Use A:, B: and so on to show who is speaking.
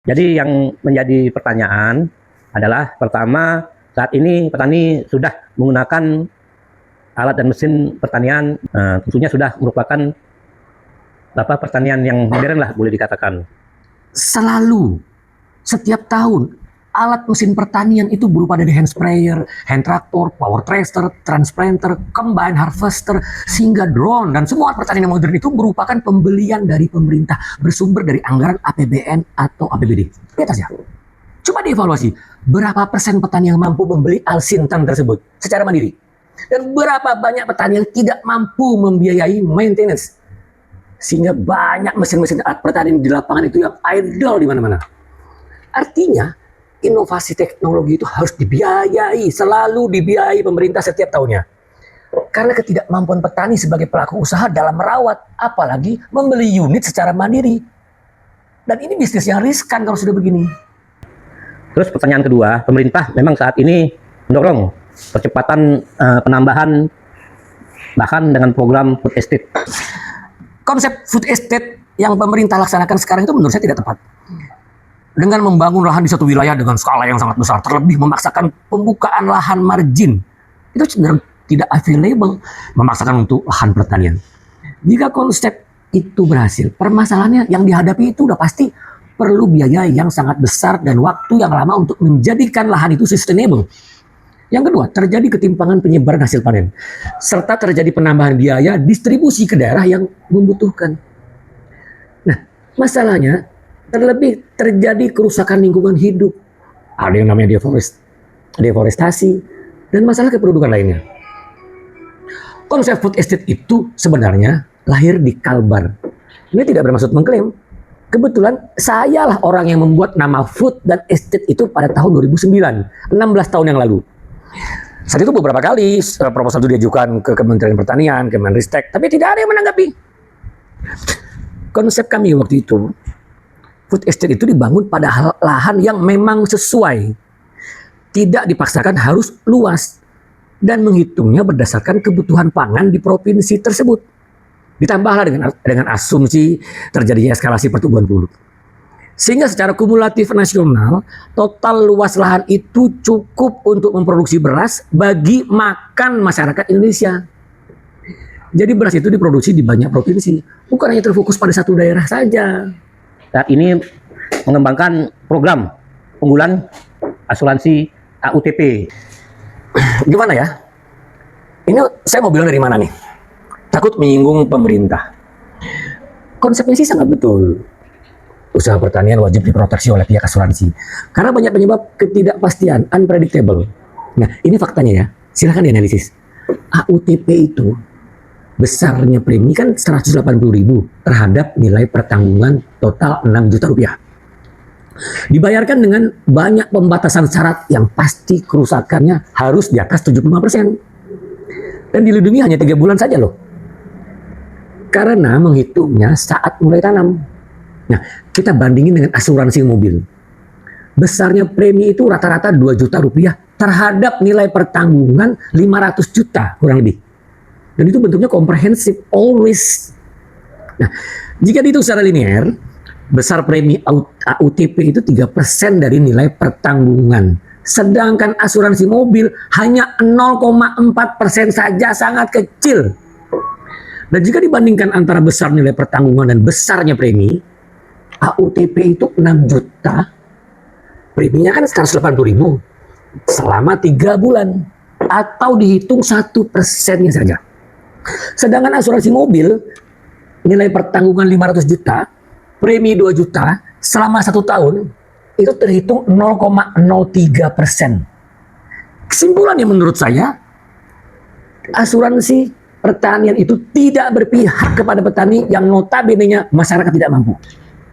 A: Jadi yang menjadi pertanyaan adalah pertama, saat ini petani sudah menggunakan alat dan mesin pertanian, tentunya sudah merupakan pertanian yang modern lah boleh dikatakan.
B: Selalu, setiap tahun, alat mesin pertanian itu berupa dari hand sprayer, hand tractor, power thresher, transplanter, combine harvester, sehingga drone, dan semua alat pertanian yang modern itu merupakan pembelian dari pemerintah bersumber dari anggaran APBN atau APBD. Di atasnya. Coba dievaluasi, berapa persen petani yang mampu membeli Alsintan tersebut secara mandiri? Dan berapa banyak petani yang tidak mampu membiayai maintenance? Sehingga banyak mesin-mesin alat pertanian di lapangan itu yang idle di mana-mana. Artinya, inovasi teknologi itu harus dibiayai, selalu dibiayai pemerintah setiap tahunnya. Karena ketidakmampuan petani sebagai pelaku usaha dalam merawat, apalagi membeli unit secara mandiri. Dan ini bisnis yang riskan kalau sudah begini.
A: Terus pertanyaan kedua, pemerintah memang saat ini mendorong percepatan penambahan lahan dengan program food estate.
B: Konsep food estate yang pemerintah laksanakan sekarang itu menurut saya tidak tepat. Dengan membangun lahan di satu wilayah dengan skala yang sangat besar, terlebih memaksakan pembukaan lahan margin, itu cenderung tidak available, memaksakan untuk lahan pertanian. Jika konsep itu berhasil, permasalahannya yang dihadapi itu udah pasti perlu biaya yang sangat besar dan waktu yang lama untuk menjadikan lahan itu sustainable. Yang kedua, terjadi ketimpangan penyebaran hasil panen, serta terjadi penambahan biaya distribusi ke daerah yang membutuhkan. Nah, masalahnya terlebih terjadi kerusakan lingkungan hidup. Ada yang namanya deforestasi, dan masalah kependudukan lainnya. Konsep food estate itu sebenarnya lahir di Kalbar. Ini tidak bermaksud mengklaim. Kebetulan saya lah orang yang membuat nama food dan estate itu pada tahun 2009, 16 tahun yang lalu. Saat itu beberapa kali proposal itu diajukan ke Kementerian Pertanian, Kemenristek, tapi tidak ada yang menanggapi. Konsep kami waktu itu, food estate itu dibangun pada lahan yang memang sesuai, tidak dipaksakan harus luas, dan menghitungnya berdasarkan kebutuhan pangan di provinsi tersebut. Ditambahlah dengan asumsi terjadinya eskalasi pertumbuhan penduduk. Sehingga secara kumulatif nasional, total luas lahan itu cukup untuk memproduksi beras bagi makan masyarakat Indonesia. Jadi beras itu diproduksi di banyak provinsi, bukan hanya terfokus pada satu daerah saja.
A: Saat ini mengembangkan program unggulan asuransi AUTP.
B: Gimana ya? Ini saya mau bilang dari mana nih? Takut menyinggung pemerintah. Konsepnya sih sangat betul. Usaha pertanian wajib diproteksi oleh pihak asuransi. Karena banyak penyebab ketidakpastian, unpredictable. Nah, ini faktanya ya. Silahkan dianalisis. AUTP itu besarnya premi kan 180.000 terhadap nilai pertanggungan total 6 juta rupiah. Dibayarkan dengan banyak pembatasan syarat yang pasti kerusakannya harus di atas 75%. Dan dilindungi hanya 3 bulan saja loh. Karena menghitungnya saat mulai tanam. Nah, kita bandingin dengan asuransi mobil. Besarnya premi itu rata-rata 2 juta rupiah terhadap nilai pertanggungan 500 juta kurang lebih. Dan itu bentuknya komprehensif, always. Nah, jika dihitung secara linear, besar premi AUTP itu 3% dari nilai pertanggungan. Sedangkan asuransi mobil hanya 0,4% saja, sangat kecil. Dan jika dibandingkan antara besar nilai pertanggungan dan besarnya premi, AUTP itu 6 juta, preminya kan 180.000 selama 3 bulan. Atau dihitung 1%-nya saja. Sedangkan asuransi mobil, nilai pertanggungan 500 juta, premi 2 juta, selama 1 tahun, itu terhitung 0,03%. Kesimpulannya menurut saya, asuransi pertanian itu tidak berpihak kepada petani yang notabene-nya masyarakat tidak mampu.